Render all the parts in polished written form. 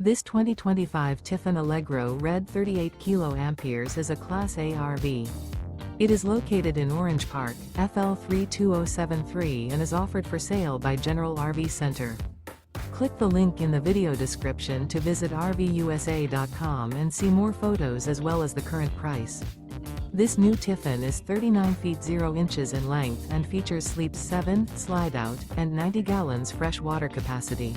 This 2025 Tiffin Allegro Red 38 kA is a Class A RV. It is located in Orange Park, FL 32073 and is offered for sale by General RV Center. Click the link in the video description to visit RVUSA.com and see more photos as well as the current price. This new Tiffin is 39 feet 0 inches in length and features sleeps 7, slide-out, and 90 gallons fresh water capacity.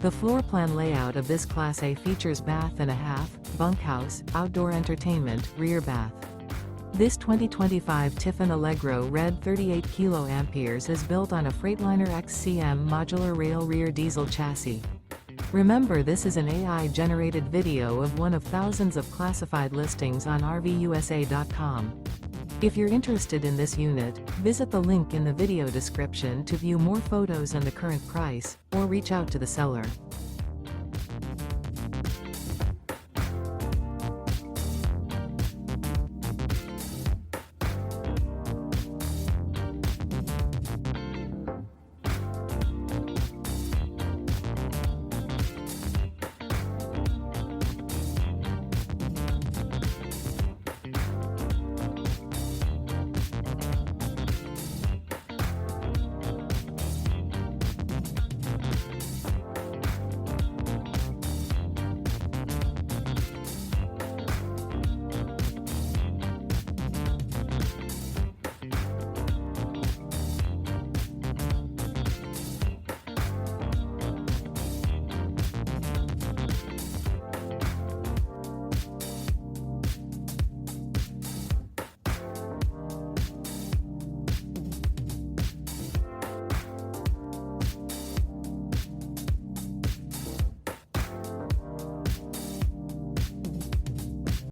The floor plan layout of this Class A features bath and a half, bunkhouse, outdoor entertainment, rear bath. This 2025 Tiffin Allegro Red 38 kA is built on a Freightliner XCM modular rail rear diesel chassis. Remember, this is an AI-generated video of one of thousands of classified listings on RVUSA.com. If you're interested in this unit, visit the link in the video description to view more photos and the current price, or reach out to the seller.